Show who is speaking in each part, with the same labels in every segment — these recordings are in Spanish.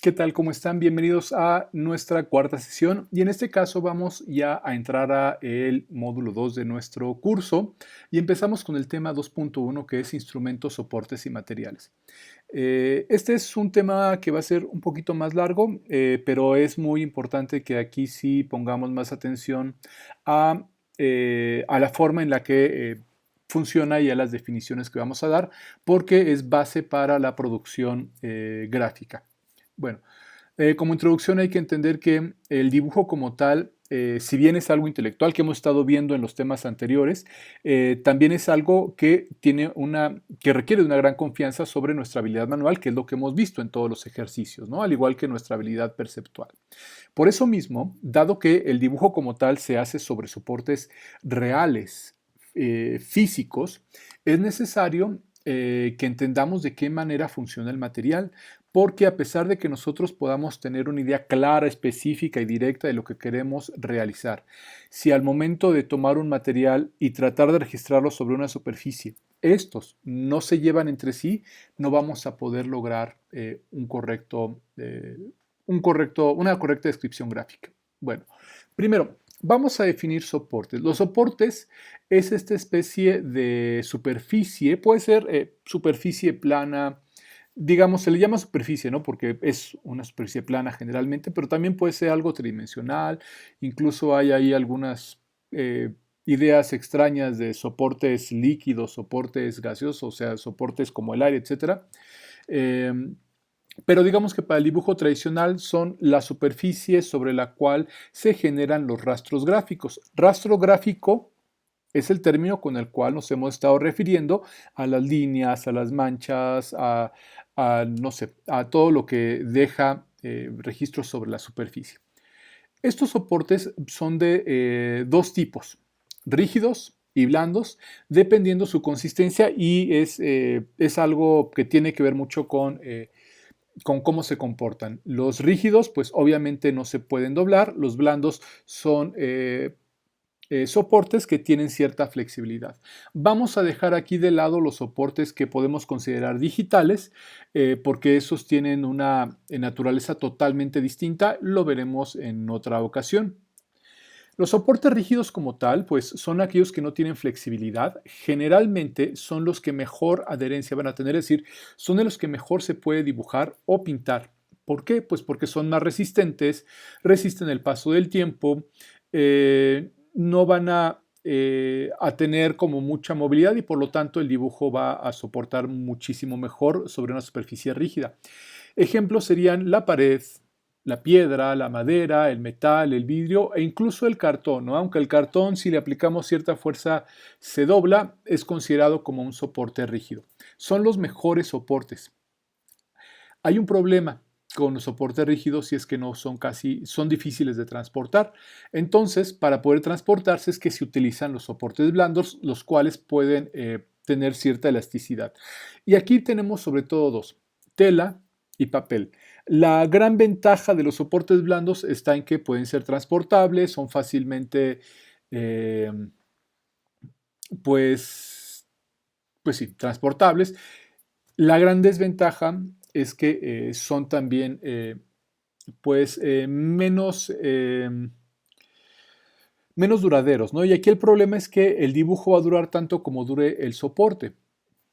Speaker 1: ¿Qué tal? ¿Cómo están? Bienvenidos a nuestra cuarta sesión y en este caso vamos ya a entrar a el módulo 2 de nuestro curso y empezamos con el tema 2.1 que es instrumentos, soportes y materiales. Este es un tema que va a ser un poquito más largo, pero es muy importante que aquí sí pongamos más atención a, a la forma en la que funciona y a las definiciones que vamos a dar, porque es base para la producción gráfica. Bueno, como introducción hay que entender que el dibujo como tal, si bien es algo intelectual que hemos estado viendo en los temas anteriores, también es algo que que requiere de una gran confianza sobre nuestra habilidad manual, que es lo que hemos visto en todos los ejercicios, ¿no? Al igual que nuestra habilidad perceptual. Por eso mismo, dado que el dibujo como tal se hace sobre soportes reales, físicos, es necesario que entendamos de qué manera funciona el material, porque a pesar de que nosotros podamos tener una idea clara, específica y directa de lo que queremos realizar, si al momento de tomar un material y tratar de registrarlo sobre una superficie, estos no se llevan entre sí, no vamos a poder lograr una correcta descripción gráfica. Bueno, primero, vamos a definir soportes. Los soportes es esta especie de superficie, puede ser superficie plana, digamos, se le llama superficie, ¿no? Porque es una superficie plana generalmente, pero también puede ser algo tridimensional, incluso hay ahí algunas ideas extrañas de soportes líquidos, soportes gaseosos, o sea, soportes como el aire, etcétera. Pero digamos que para el dibujo tradicional son la superficie sobre la cual se generan los rastros gráficos. Rastro gráfico es el término con el cual nos hemos estado refiriendo a las líneas, a las manchas, no sé, a todo lo que deja registros sobre la superficie. Estos soportes son de dos tipos, rígidos y blandos, dependiendo su consistencia y es algo que tiene que ver mucho con cómo se comportan. Los rígidos, pues obviamente no se pueden doblar, los blandos son soportes que tienen cierta flexibilidad. Vamos a dejar aquí de lado los soportes que podemos considerar digitales, porque esos tienen una naturaleza totalmente distinta, lo veremos en otra ocasión. Los soportes rígidos como tal, pues son aquellos que no tienen flexibilidad. Generalmente son los que mejor adherencia van a tener, es decir, son de los que mejor se puede dibujar o pintar. ¿Por qué? Pues porque son más resistentes, resisten el paso del tiempo, no van a tener como mucha movilidad y por lo tanto el dibujo va a soportar muchísimo mejor sobre una superficie rígida. Ejemplos serían la pared, la piedra, la madera, el metal, el vidrio e incluso el cartón, ¿no? Aunque el cartón, si le aplicamos cierta fuerza, se dobla, es considerado como un soporte rígido. Son los mejores soportes. Hay un problema con los soportes rígidos y es que no son son difíciles de transportar. Entonces, para poder transportarse es que se utilizan los soportes blandos, los cuales pueden tener cierta elasticidad. Y aquí tenemos sobre todo dos, tela y papel. La gran ventaja de los soportes blandos está en que pueden ser transportables, son fácilmente, eh, pues, pues sí, transportables. La gran desventaja es que son también, pues, menos duraderos, ¿no? Y aquí el problema es que el dibujo va a durar tanto como dure el soporte.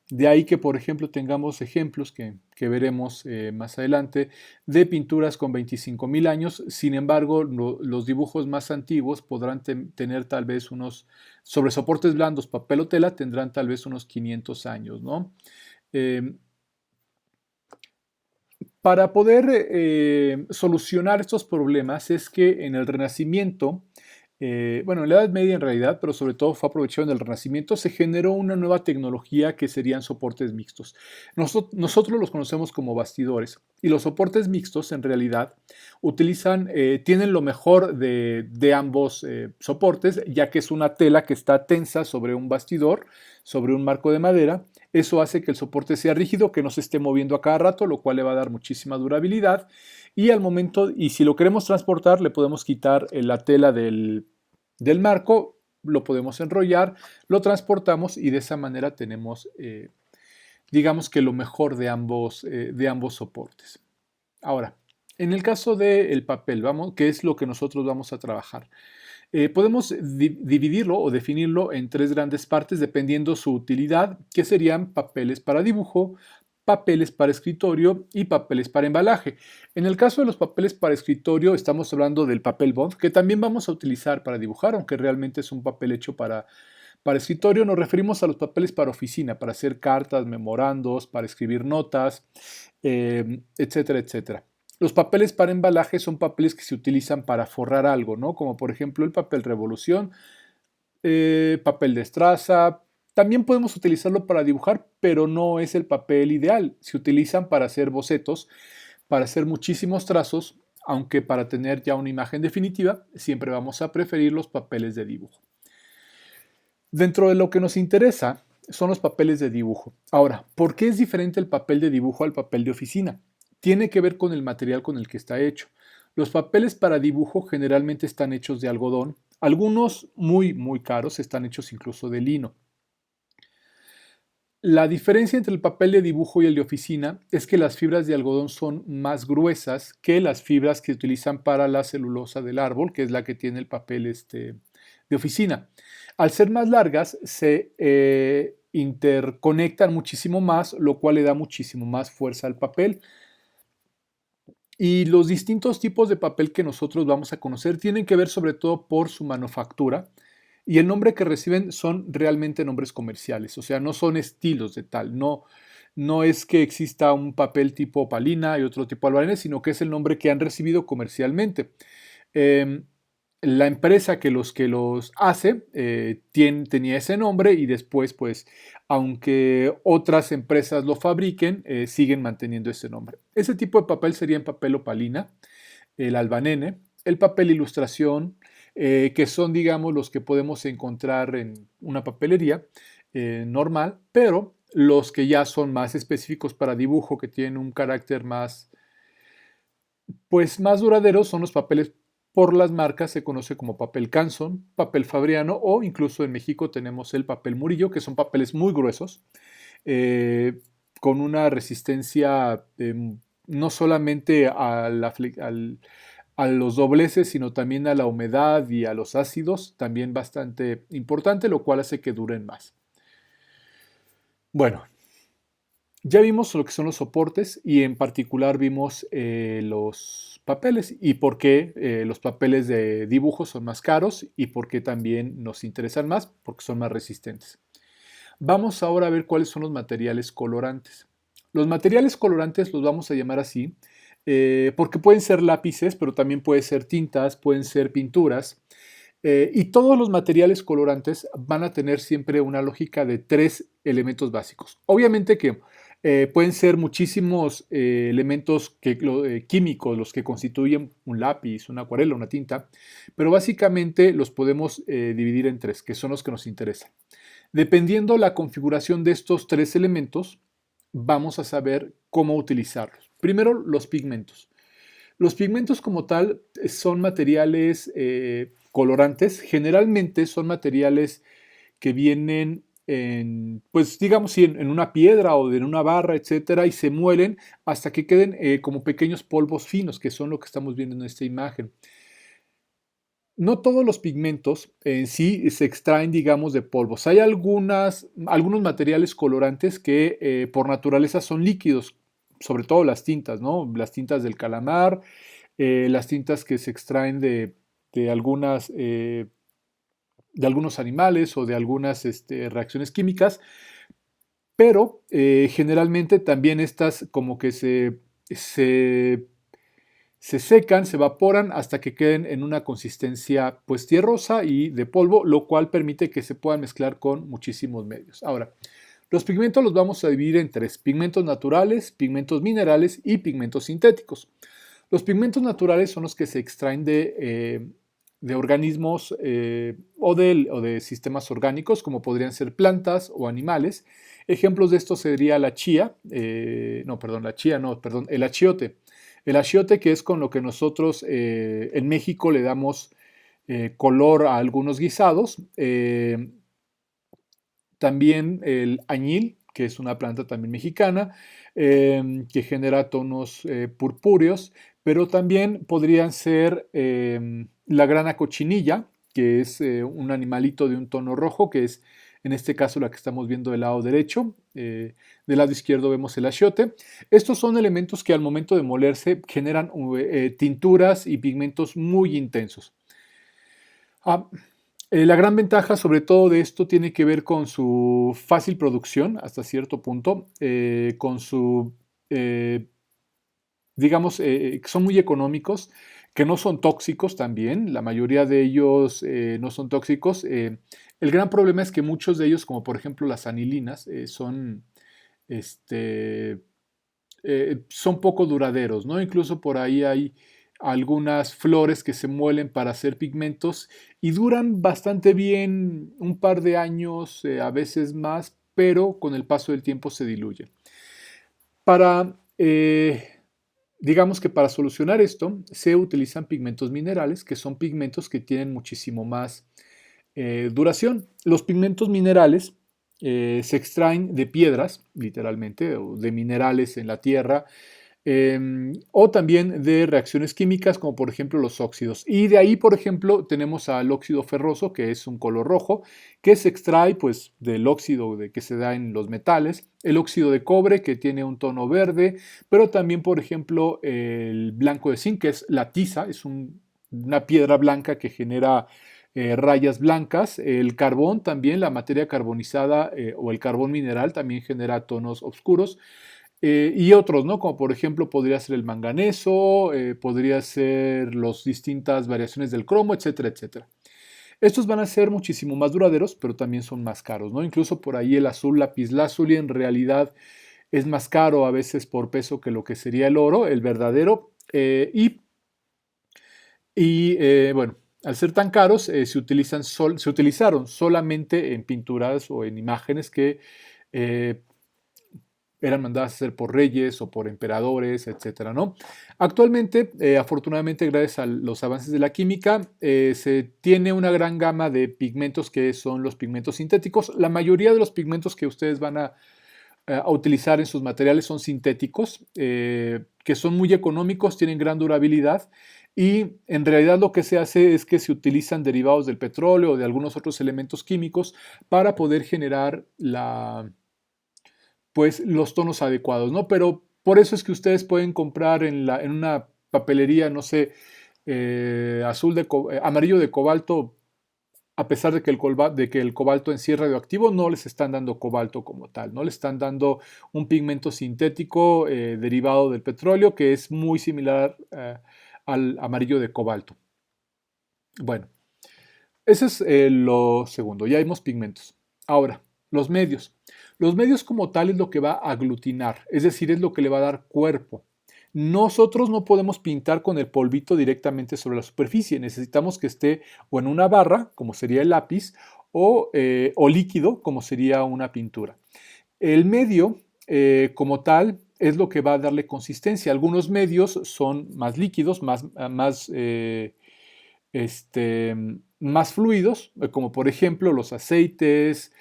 Speaker 1: De ahí que, por ejemplo, tengamos ejemplos que veremos más adelante de pinturas con 25.000 años. Sin embargo, los dibujos más antiguos podrán tener tal vez sobre soportes blandos, papel o tela, tendrán tal vez unos 500 años, ¿no? Eh, para poder solucionar estos problemas es que en el Renacimiento, bueno, en la Edad Media en realidad, pero sobre todo fue aprovechado en el Renacimiento, se generó una nueva tecnología que serían soportes mixtos. Nosotros los conocemos como bastidores y los soportes mixtos en realidad tienen lo mejor de ambos soportes, ya que es una tela que está tensa sobre un bastidor, sobre un marco de madera. Eso hace que el soporte sea rígido, que no se esté moviendo a cada rato, lo cual le va a dar muchísima durabilidad. Y si lo queremos transportar, le podemos quitar la tela del marco, lo podemos enrollar, lo transportamos y de esa manera tenemos, digamos que lo mejor de ambos soportes. Ahora, En el caso del papel, vamos, que es lo que nosotros vamos a trabajar, podemos dividirlo o definirlo en tres grandes partes dependiendo su utilidad, que serían papeles para dibujo, papeles para escritorio y papeles para embalaje. En el caso de los papeles para escritorio estamos hablando del papel bond, que también vamos a utilizar para dibujar, aunque realmente es un papel hecho para escritorio. Nos referimos a los papeles para oficina, para hacer cartas, memorandos, para escribir notas, etcétera, etcétera. Los papeles para embalaje son papeles que se utilizan para forrar algo, ¿no? Como por ejemplo el papel revolución, papel de estraza. También podemos utilizarlo para dibujar, pero no es el papel ideal. Se utilizan para hacer bocetos, para hacer muchísimos trazos, aunque para tener ya una imagen definitiva, siempre vamos a preferir los papeles de dibujo. Dentro de lo que nos interesa son los papeles de dibujo. Ahora, ¿por qué es diferente el papel de dibujo al papel de oficina? Tiene que ver con el material con el que está hecho. Los papeles para dibujo generalmente están hechos de algodón. Algunos muy caros están hechos incluso de lino. La diferencia entre el papel de dibujo y el de oficina es que las fibras de algodón son más gruesas que las fibras que utilizan para la celulosa del árbol, que es la que tiene el papel de oficina. Al ser más largas, se interconectan muchísimo más, lo cual le da muchísimo más fuerza al papel. Y los distintos tipos de papel que nosotros vamos a conocer tienen que ver sobre todo por su manufactura y el nombre que reciben son realmente nombres comerciales, o sea, no son estilos de tal, no es que exista un papel tipo Palina y otro tipo Albanés, sino que es el nombre que han recibido comercialmente. Em, la empresa que los hace tenía ese nombre y después, pues, aunque otras empresas lo fabriquen, siguen manteniendo ese nombre. Ese tipo de papel sería en papel opalina, el albanene, el papel ilustración, que son, digamos, los que podemos encontrar en una papelería normal, pero los que ya son más específicos para dibujo, que tienen un carácter más, pues, más duradero, son los papeles por las marcas, se conoce como papel Canson, papel Fabriano o incluso en México tenemos el papel Murillo, que son papeles muy gruesos, eh, con una resistencia no solamente a los dobleces, sino también a la humedad y a los ácidos, también bastante importante, lo cual hace que duren más. Bueno, ya vimos lo que son los soportes y en particular vimos los papeles y por qué los papeles de dibujo son más caros y por qué también nos interesan más, porque son más resistentes. Vamos ahora a ver cuáles son los materiales colorantes. Los materiales colorantes los vamos a llamar así porque pueden ser lápices, pero también pueden ser tintas, pueden ser pinturas. Y todos los materiales colorantes van a tener siempre una lógica de tres elementos básicos. Obviamente que pueden ser muchísimos elementos químicos los que constituyen un lápiz, una acuarela, una tinta, pero básicamente los podemos dividir en tres, que son los que nos interesan. Dependiendo la configuración de estos tres elementos, vamos a saber cómo utilizarlos. Primero, los pigmentos. Los pigmentos como tal son materiales colorantes, generalmente son materiales que vienen en, pues digamos, sí, en una piedra o en una barra, etcétera, y se muelen hasta que queden como pequeños polvos finos, que son lo que estamos viendo en esta imagen. No todos los pigmentos en sí se extraen, digamos, de polvos. Hay algunos materiales colorantes que por naturaleza son líquidos, sobre todo las tintas, ¿no? Las tintas del calamar, las tintas que se extraen de de algunos animales o de algunas reacciones químicas, pero generalmente también estas como que se secan, se evaporan hasta que queden en una consistencia pues tierrosa y de polvo, lo cual permite que se puedan mezclar con muchísimos medios. Ahora, los pigmentos los vamos a dividir en tres: pigmentos naturales, pigmentos minerales y pigmentos sintéticos. Los pigmentos naturales son los que se extraen de organismos o de sistemas orgánicos, como podrían ser plantas o animales. Ejemplos de esto sería la chía, no, perdón, la chía, no, perdón, el achiote. El achiote, que es con lo que nosotros en México le damos color a algunos guisados. También el añil, que es una planta también mexicana, que genera tonos purpúreos. pero también podrían ser la grana cochinilla, que es un animalito de un tono rojo, que es en este caso la que estamos viendo del lado derecho. Del lado izquierdo vemos el achiote. Estos son elementos que al momento de molerse generan tinturas y pigmentos muy intensos. Ah, la gran ventaja sobre todo de esto tiene que ver con su fácil producción hasta cierto punto, con su, digamos, que son muy económicos, que no son tóxicos también, la mayoría de ellos no son tóxicos. El gran problema es que muchos de ellos, como por ejemplo las anilinas, este, son poco duraderos, ¿no? Incluso por ahí hay algunas flores que se muelen para hacer pigmentos y duran bastante bien un par de años, a veces más, pero con el paso del tiempo se diluyen. Para, digamos que para solucionar esto, se utilizan pigmentos minerales, que son pigmentos que tienen muchísimo más duración. Los pigmentos minerales se extraen de piedras, literalmente, o de minerales en la tierra, o también de reacciones químicas, como por ejemplo los óxidos. Y de ahí, por ejemplo, tenemos al óxido ferroso, que es un color rojo, que se extrae pues, del óxido que se da en los metales, el óxido de cobre, que tiene un tono verde, pero también, por ejemplo, el blanco de zinc, que es la tiza, es una piedra blanca que genera rayas blancas. El carbón también, la materia carbonizada o el carbón mineral también genera tonos oscuros. Y otros, ¿no? Como por ejemplo podría ser el manganeso, podría ser las distintas variaciones del cromo, etcétera, etcétera. Estos van a ser muchísimo más duraderos, pero también son más caros, ¿no? Incluso por ahí el azul lapislázuli en realidad es más caro a veces por peso que lo que sería el oro, el verdadero. Bueno, al ser tan caros, se utilizaron solamente en pinturas o en imágenes que eh, eran mandadas a hacer por reyes o por emperadores, etcétera, ¿no? Actualmente, afortunadamente, gracias a los avances de la química, se tiene una gran gama de pigmentos que son los pigmentos sintéticos. La mayoría de los pigmentos que ustedes van a utilizar en sus materiales son sintéticos, que son muy económicos, tienen gran durabilidad y en realidad lo que se hace es que se utilizan derivados del petróleo o de algunos otros elementos químicos para poder generar pues los tonos adecuados, ¿no? Pero por eso es que ustedes pueden comprar en una papelería, no sé, amarillo de cobalto, a pesar de que, de que el cobalto en sí es radioactivo, no les están dando cobalto como tal, no les están dando un pigmento sintético derivado del petróleo que es muy similar al amarillo de cobalto. Bueno, ese es lo segundo, ya vimos pigmentos. Ahora, los medios. Los medios como tal es lo que va a aglutinar, es decir, es lo que le va a dar cuerpo. Nosotros no podemos pintar con el polvito directamente sobre la superficie, necesitamos que esté o en una barra, como sería el lápiz, o líquido, como sería una pintura. El medio, como tal, es lo que va a darle consistencia. Algunos medios son más líquidos, este, más fluidos, como por ejemplo los aceites,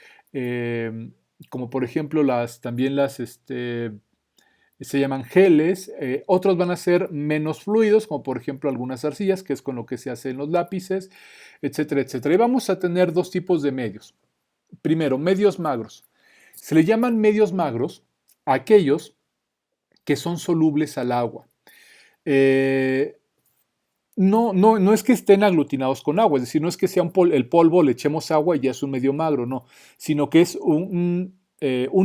Speaker 1: como por ejemplo también se llaman geles. Otros van a ser menos fluidos, como por ejemplo algunas arcillas, que es con lo que se hacen los lápices, etcétera, etcétera. Y vamos a tener dos tipos de medios. Primero, medios magros. Se le llaman medios magros a aquellos que son solubles al agua. No es que estén aglutinados con agua, es decir, no es que sea el polvo, le echemos agua y ya es un medio magro, no, sino que es un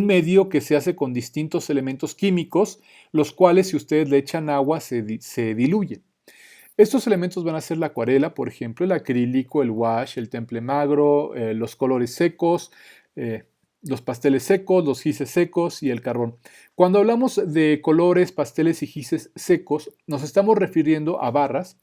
Speaker 1: medio que se hace con distintos elementos químicos, los cuales si ustedes le echan agua se diluyen. Estos elementos van a ser la acuarela, por ejemplo, el acrílico, el wash, el temple magro, los colores secos, eh, los pasteles secos, los gises secos y el carbón. Cuando hablamos de colores, pasteles y gises secos, nos estamos refiriendo a barras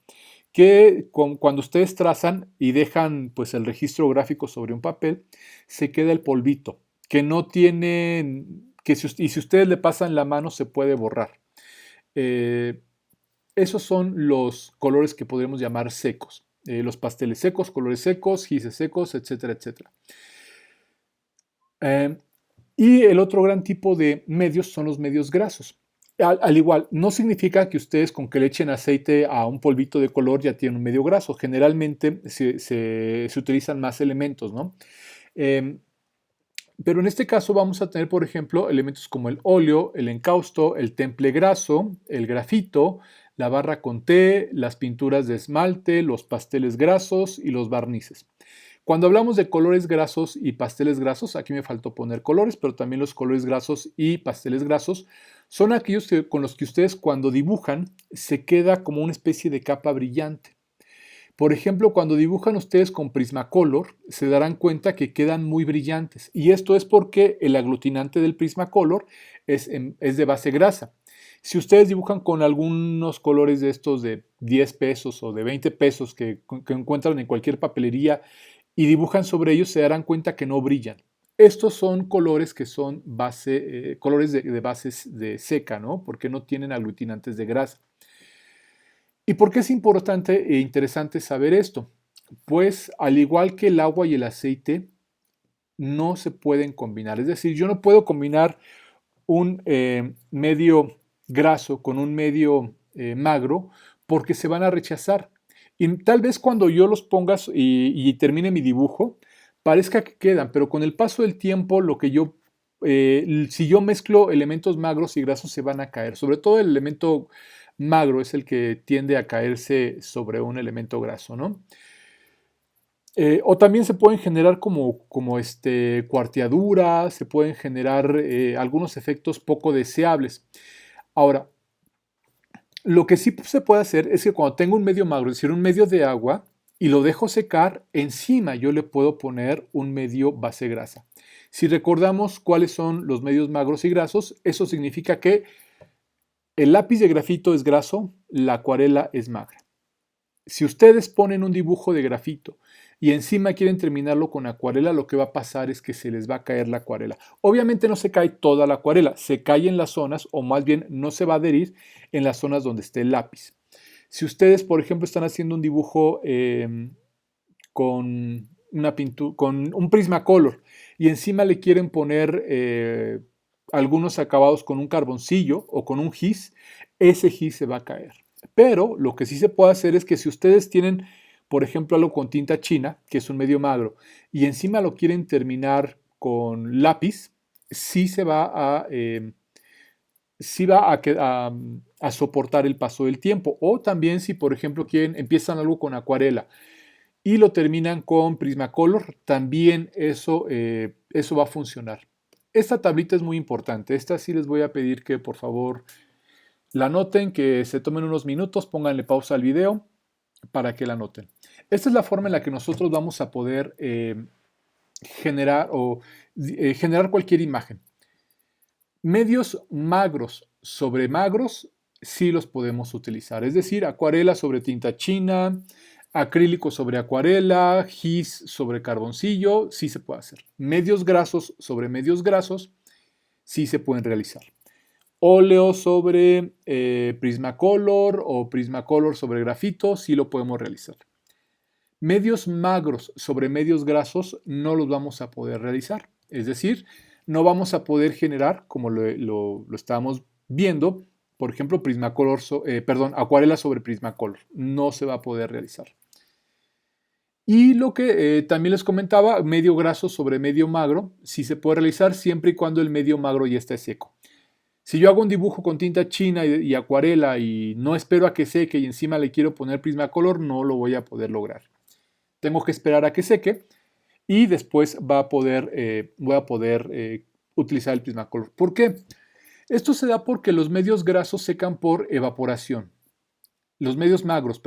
Speaker 1: que cuando ustedes trazan y dejan pues el registro gráfico sobre un papel, se queda el polvito, que no tiene, y si ustedes le pasan la mano se puede borrar. Esos son los colores que podríamos llamar secos. Los pasteles secos, colores secos, gises secos, etcétera, etcétera. Y el otro gran tipo de medios son los medios grasos. Al igual, no significa que ustedes con que le echen aceite a un polvito de color ya tienen un medio graso. Generalmente se utilizan más elementos, ¿no? Em, pero en este caso vamos a tener, por ejemplo, elementos como el óleo, el encausto, el temple graso, el grafito, la barra con té, las pinturas de esmalte, los pasteles grasos y los barnices. Cuando hablamos de colores grasos y pasteles grasos, aquí me faltó poner colores, pero también los colores grasos y pasteles grasos son aquellos con los que ustedes cuando dibujan se queda como una especie de capa brillante. Por ejemplo, cuando dibujan ustedes con Prismacolor, se darán cuenta que quedan muy brillantes. Y esto es porque el aglutinante del Prismacolor es de base grasa. Si ustedes dibujan con algunos colores de estos de 10 pesos o de 20 pesos que encuentran en cualquier papelería y dibujan sobre ellos, se darán cuenta que no brillan. Estos son colores que son colores de bases de seca, ¿no? Porque no tienen aglutinantes de grasa. ¿Y por qué es importante e interesante saber esto? Pues al igual que el agua y el aceite, no se pueden combinar. Es decir, yo no puedo combinar un medio graso con un medio magro porque se van a rechazar. Y tal vez cuando yo los ponga y termine mi dibujo, parezca que quedan, pero con el paso del tiempo, si yo mezclo elementos magros y grasos, se van a caer. Sobre todo el elemento magro es el que tiende a caerse sobre un elemento graso, ¿no? O también se pueden generar como cuarteaduras, se pueden generar algunos efectos poco deseables. Ahora, lo que sí se puede hacer es que cuando tengo un medio magro, es decir, un medio de agua, y lo dejo secar, encima yo le puedo poner un medio base grasa. Si recordamos cuáles son los medios magros y grasos, eso significa que el lápiz de grafito es graso, la acuarela es magra. Si ustedes ponen un dibujo de grafito y encima quieren terminarlo con acuarela, lo que va a pasar es que se les va a caer la acuarela. Obviamente no se cae toda la acuarela, se cae en las zonas, o más bien no se va a adherir en las zonas donde esté el lápiz. Si ustedes, por ejemplo, están haciendo un dibujo con con un Prismacolor y encima le quieren poner algunos acabados con un carboncillo o con un gis, ese gis se va a caer. Pero lo que sí se puede hacer es que si ustedes tienen, por ejemplo, algo con tinta china, que es un medio magro, y encima lo quieren terminar con lápiz, sí se va a, sí va a soportar el paso del tiempo. O también si, por ejemplo, empiezan algo con acuarela y lo terminan con Prismacolor, también eso va a funcionar. Esta tablita es muy importante. Esta sí les voy a pedir que por favor la anoten, que se tomen unos minutos, pónganle pausa al video para que la anoten. Esta es la forma en la que nosotros vamos a poder generar cualquier imagen. Medios magros sobre magros sí los podemos utilizar, es decir, acuarela sobre tinta china, acrílico sobre acuarela, gis sobre carboncillo, sí se puede hacer. Medios grasos sobre medios grasos sí se pueden realizar. Óleo sobre Prismacolor o Prismacolor sobre grafito, sí lo podemos realizar. Medios magros sobre medios grasos no los vamos a poder realizar. Es decir, no vamos a poder generar, como lo estábamos viendo, por ejemplo, acuarela sobre Prismacolor. No se va a poder realizar. Y lo que también les comentaba, medio graso sobre medio magro, sí se puede realizar siempre y cuando el medio magro ya esté seco. Si yo hago un dibujo con tinta china y acuarela y no espero a que seque y encima le quiero poner Prismacolor, no lo voy a poder lograr. Tengo que esperar a que seque y después voy a poder utilizar el Prismacolor. ¿Por qué? Esto se da porque los medios grasos secan por evaporación. Los medios magros,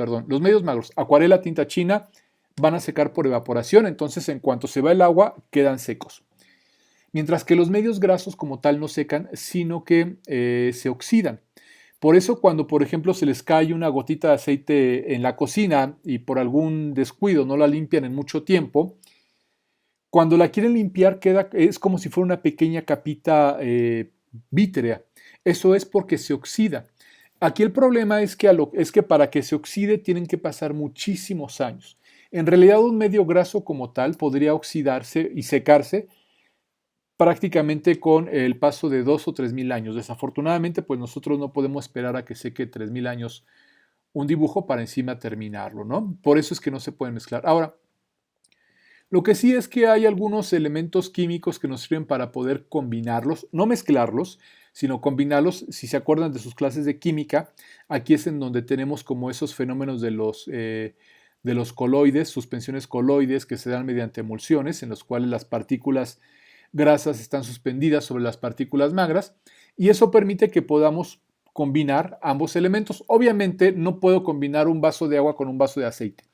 Speaker 1: acuarela, tinta china, van a secar por evaporación, entonces en cuanto se va el agua, quedan secos. Mientras que los medios grasos como tal no secan, sino que se oxidan. Por eso cuando, por ejemplo, se les cae una gotita de aceite en la cocina y por algún descuido no la limpian en mucho tiempo, cuando la quieren limpiar es como si fuera una pequeña capita vítrea. Eso es porque se oxida. Aquí el problema es que para que se oxide tienen que pasar muchísimos años. En realidad un medio graso como tal podría oxidarse y secarse prácticamente con el paso de 2 o 3 mil años. Desafortunadamente, pues nosotros no podemos esperar a que seque 3000 años un dibujo para encima terminarlo, ¿no? Por eso es que no se pueden mezclar. Ahora, lo que sí es que hay algunos elementos químicos que nos sirven para poder combinarlos, no mezclarlos, sino combinarlos. Si se acuerdan de sus clases de química, aquí es en donde tenemos como esos fenómenos de los coloides, suspensiones coloides que se dan mediante emulsiones, en los cuales las partículas grasas están suspendidas sobre las partículas magras, y eso permite que podamos combinar ambos elementos. Obviamente no puedo combinar un vaso de agua con un vaso de aceite.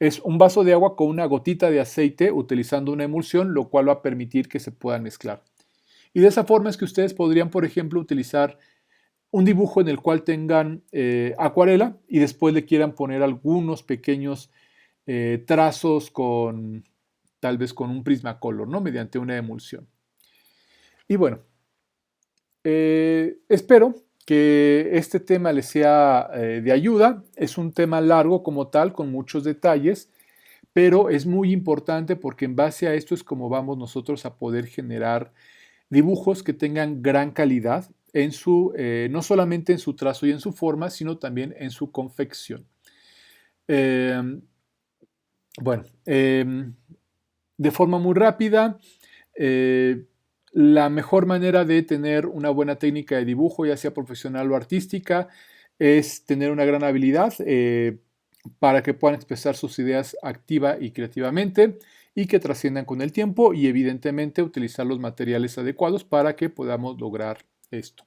Speaker 1: Es un vaso de agua con una gotita de aceite utilizando una emulsión, lo cual va a permitir que se puedan mezclar. Y de esa forma es que ustedes podrían, por ejemplo, utilizar un dibujo en el cual tengan acuarela y después le quieran poner algunos pequeños trazos con tal vez con un Prismacolor, ¿no? Mediante una emulsión. Y bueno, espero que este tema les sea de ayuda. Es un tema largo como tal, con muchos detalles, pero es muy importante porque en base a esto es como vamos nosotros a poder generar dibujos que tengan gran calidad en no solamente en su trazo y en su forma, sino también en su confección. Eh, bueno, de forma muy rápida, eh, la mejor manera de tener una buena técnica de dibujo, ya sea profesional o artística, es tener una gran habilidad para que puedan expresar sus ideas activa y creativamente y que trasciendan con el tiempo y evidentemente utilizar los materiales adecuados para que podamos lograr esto.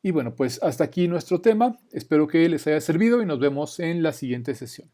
Speaker 1: Y bueno, pues hasta aquí nuestro tema. Espero que les haya servido y nos vemos en la siguiente sesión.